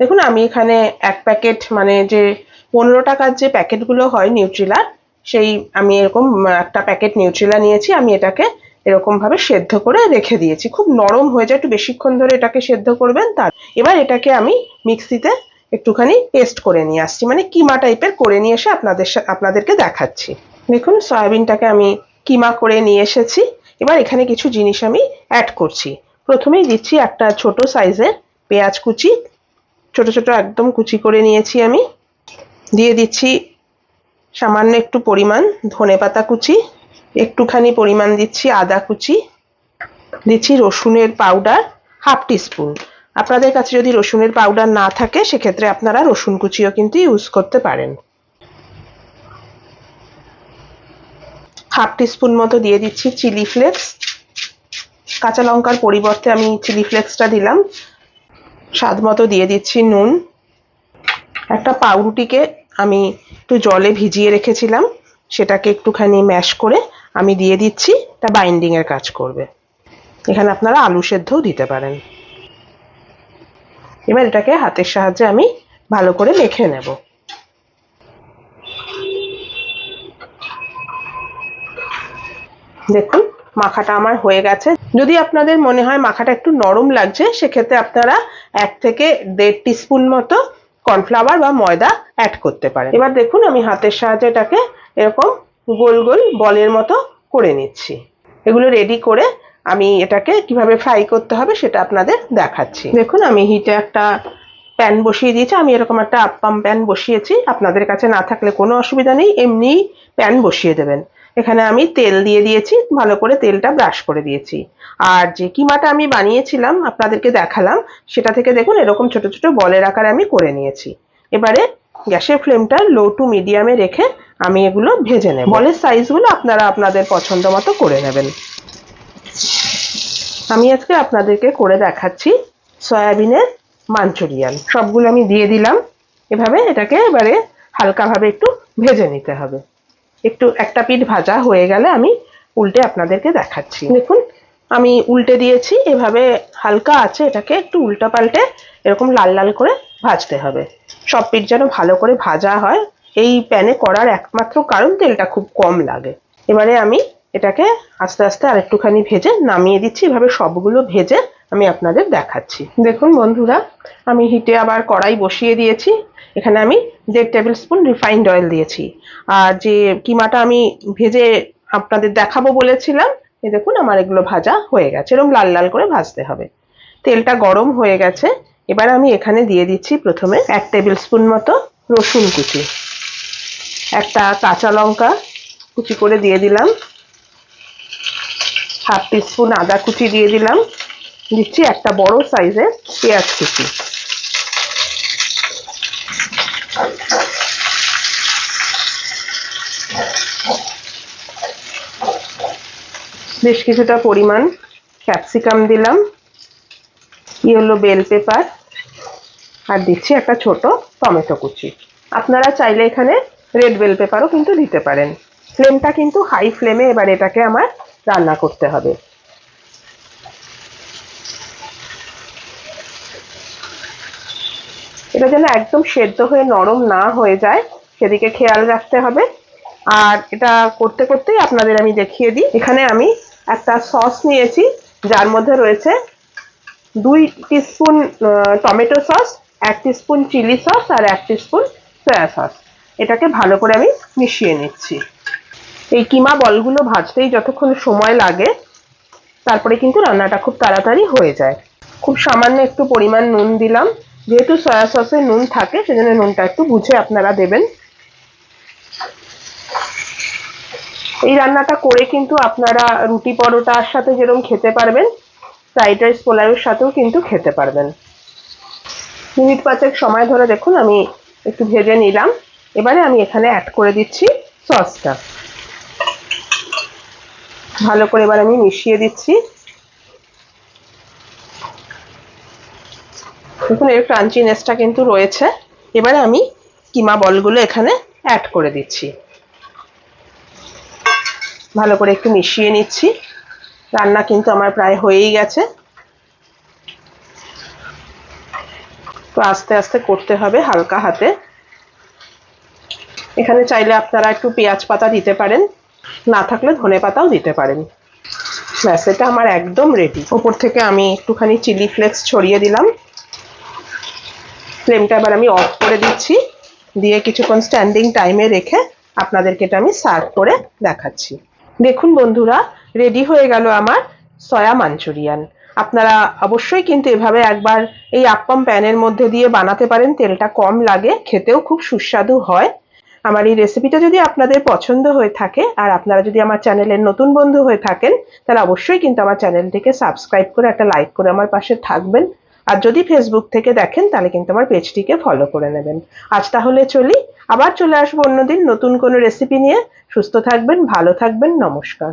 দেখুন আমি এখানে এক প্যাকেট মানে যে 15 টাকার যে প্যাকেটগুলো হয় নিউট্রিলার, সেই আমি এরকম একটা প্যাকেট নিউট্রিলা নিয়েছি। আমি এটাকে এরকম ভাবে সেদ্ধ করে রেখে দিয়েছি, খুব নরম হয়ে যায়, একটু বেশিক্ষণ ধরে এটাকে সেদ্ধ করবেন। এবার এটাকে আমি মিক্সিতে একটুখানি পেস্ট করে নিয়ে আসছি, মানে কিমা টাইপের করে নিয়ে এসে আপনাদেরকে দেখাচ্ছি। দেখুন সয়াবিনটাকে আমি কিমা করে নিয়ে এসেছি। এবার এখানে কিছু জিনিস আমি অ্যাড করছি। প্রথমেই দিচ্ছি একটা ছোট সাইজের পেঁয়াজ কুচি, ছোট ছোট একদম কুচি করে নিয়েছি আমি। দিয়ে দিচ্ছি সামান্য একটু পরিমাণ ধনেপাতা কুচি, একটুখানি পরিমাণ দিচ্ছি আদা কুচি, দিচ্ছি রসুনের পাউডার হাফ টিস্পুন। আপনাদের কাছে যদি রসুনের পাউডার না থাকে সেক্ষেত্রে আপনারা রসুন কুচিও কিন্তু ইউজ করতে পারেন। হাফ টিস্পুন মতো দিয়ে দিচ্ছি চিলি ফ্লেক্স, কাঁচা লঙ্কার পরিবর্তে আমি চিলি ফ্লেক্সটা দিলাম। স্বাদ মতো দিয়ে দিচ্ছি নুন। একটা পাউরুটিকে আমি একটু জলে ভিজিয়ে রেখেছিলাম, সেটাকে একটুখানি ম্যাশ করে আমি দিয়ে দিচ্ছি, এটা বাইন্ডিং এর কাজ করবে। এখানে আপনারা আলু সেদ্ধও দিতে পারেন। এবার এটাকে হাতের সাহায্যে আমি ভালো করে মেখে নেব। দেখুন মাখাটা আমার হয়ে গেছে। যদি আপনাদের মনে হয় মাখাটা একটু নরম লাগছে সেক্ষেত্রে আপনারা 1 থেকে 1.5 টিস্পুন মতো কর্নফ্লাওয়ার বা ময়দা অ্যাড করতে পারেন। এবার দেখুন আমি হাতের সাহায্যে এটাকে এরকম গোল গোল বলের মতো করে নিচ্ছি। এগুলো রেডি করে আমি এটাকে কিভাবে ফ্রাই করতে হবে সেটা আপনাদের দেখাচ্ছি। দেখুন আমি হিটে একটা প্যান বসিয়ে দিয়েছি। আমি এরকম একটা আপ্পাম প্যান বসিয়েছি, আপনাদের কাছে না থাকলে কোনো অসুবিধা নেই, এমনি প্যান বসিয়ে দেবেন। এখানে আমি তেল দিয়ে দিয়েছি, ভালো করে তেলটা ব্রাশ করে দিয়েছি। আর যে কিমাটা আমি বানিয়েছিলাম আপনাদেরকে দেখালাম, সেটা থেকে দেখুন এরকম ছোট ছোট বলের আকারে আমি করে নিয়েছি। এবারে গ্যাসের ফ্লেমটা লো টু মিডিয়ামে রেখে আমি এগুলো ভেজে নেব। বলের সাইজগুলো আপনারা আপনাদের পছন্দ মতো করে নেবেন। আমি আজকে আপনাদেরকে করে দেখাচ্ছি সয়াবিনের মাঞ্চুরিয়ান। সবগুলো আমি দিয়ে দিলাম। এভাবে এটাকে এবারে হালকাভাবে একটু ভেজে নিতে হবে। একটু একটা পিঠ ভাজা হয়ে গেলে আমি উল্টে আপনাদেরকে দেখাচ্ছি। দেখুন আমি উল্টে দিয়েছি, এভাবে হালকা আছে এটাকে একটু উল্টা পাল্টে এরকম লাল লাল করে ভাজতে হবে। সব পিঠ যেন ভালো করে ভাজা হয়, এই প্যানে করার একমাত্র কারণ তেলটা খুব কম লাগে। এবারে আমি এটাকে আস্তে আস্তে আরেকটুখানি ভেজে নামিয়ে দিচ্ছি। এভাবে সবগুলো ভেজে আমি আপনাদের দেখাচ্ছি। দেখুন বন্ধুরা আমি হিটে আবার কড়াই বসিয়ে দিয়েছি। এখানে আমি 1.5 টেবিল স্পুন রিফাইন্ড অয়েল দিয়েছি। আর যে কিমাটা আমি ভেজে আপনাদের দেখাবো বলেছিলাম, এই দেখুন আমার এগুলো ভাজা হয়ে গেছে, এরকম লাল লাল করে ভাজতে হবে। তেলটা গরম হয়ে গেছে। এবার আমি এখানে দিয়ে দিচ্ছি প্রথমে 1 টেবিল স্পুন মতো রসুন কুচি, একটা কাঁচা লঙ্কা কুচি করে দিয়ে দিলাম, হাফ টিস্পুন আদা কুচি দিয়ে দিলাম, দিচ্ছি একটা বড় সাইজের পেঁয়াজ কুচি। বেশ কিছুটা পরিমাণ ক্যাপসিকাম দিলাম, ইয়েলো বেল পেপার, আর দিচ্ছি একটা ছোট টমেটো কুচি। আপনারা চাইলে এখানে রেড বেল পেপারও কিন্তু দিতে পারেন। ফ্লেমটা কিন্তু হাই ফ্লেমে এবার এটাকে আমার রান্না করতে হবে। এটা যেন একদম সেদ্ধ হয়ে নরম না হয়ে যায় সেদিকে খেয়াল রাখতে হবে। আর এটা করতে করতেই আপনাদের আমি দেখিয়ে দিই, এখানে আমি একটা সস নিয়েছি যার মধ্যে রয়েছে 2 teaspoon tomato sauce, 1 teaspoon chilli sauce আর 1 টিস্পুন সয়া সস। এটাকে ভালো করে আমি মিশিয়ে নিচ্ছি। এই কিমা বলগুলো ভাজতেই যতক্ষণ সময় লাগে, তারপরে কিন্তু রান্নাটা খুব তাড়াতাড়ি হয়ে যায়। খুব সামান্য একটু পরিমাণ নুন দিলাম, যেহেতু সয়া সসে নুন থাকে সেজন্য নুনটা একটু বুঝে আপনারা দেবেন। এই রান্নাটা করে কিন্তু আপনারা রুটি পরোটার সাথে যেরকম খেতে পারবেন, ফ্রাইড রাইস পোলাওয়ের সাথেও কিন্তু খেতে পারবেন। মিনিট 5 সময় ধরে দেখুন আমি একটু ভেজে নিলাম। এবারে আমি এখানে অ্যাড করে দিচ্ছি সসটা, ভালো করে এবার আমি মিশিয়ে দিচ্ছি। দেখুন এর ক্রাঞ্চিনেসটা কিন্তু রয়েছে। এবারে আমি কিমা বলগুলো এখানে অ্যাড করে দিচ্ছি, ভালো করে একটু মিশিয়ে নিচ্ছি। রান্না কিন্তু আমার প্রায় হয়েই গেছে। তো আস্তে আস্তে করতে হবে হালকা হাতে। এখানে চাইলে আপনারা একটু পেঁয়াজ পাতা দিতে পারেন, না থাকলে ধনে পাতাও দিতে পারেন। ব্যাস, এটা আমার একদম রেডি। ওপর থেকে আমি একটুখানি চিলি ফ্লেক্স ছড়িয়ে দিলাম। ফ্লেমটা এবার আমি অফ করে দিচ্ছি, দিয়ে কিছুক্ষণ স্ট্যান্ডিং টাইমে রেখে আপনাদেরকে এটা আমি সার্ভ করে দেখাচ্ছি। দেখুন বন্ধুরা, রেডি হয়ে গেল আমার সয়া মাঞ্চুরিয়ান। আপনারা অবশ্যই কিন্তু এভাবে একবার এই আপ্পাম প্যানের মধ্যে দিয়ে বানাতে পারেন, তেলটা কম লাগে, খেতেও খুব সুস্বাদু হয়। আমার এই রেসিপিটা যদি আপনাদের পছন্দ হয়ে থাকে আর আপনারা যদি আমার চ্যানেলের নতুন বন্ধু হয়ে থাকেন, তাহলে অবশ্যই কিন্তু আমার চ্যানেলটিকে সাবস্ক্রাইব করে একটা লাইক করে আমার পাশে থাকবেন। আর যদি ফেসবুক থেকে দেখেন তাহলে কিন্তু আমার পেজটিকে ফলো করে নেবেন। আজ তাহলে চলি, আবার চলে আসবো অন্যদিন নতুন কোনো রেসিপি নিয়ে। সুস্থ থাকবেন, ভালো থাকবেন, নমস্কার।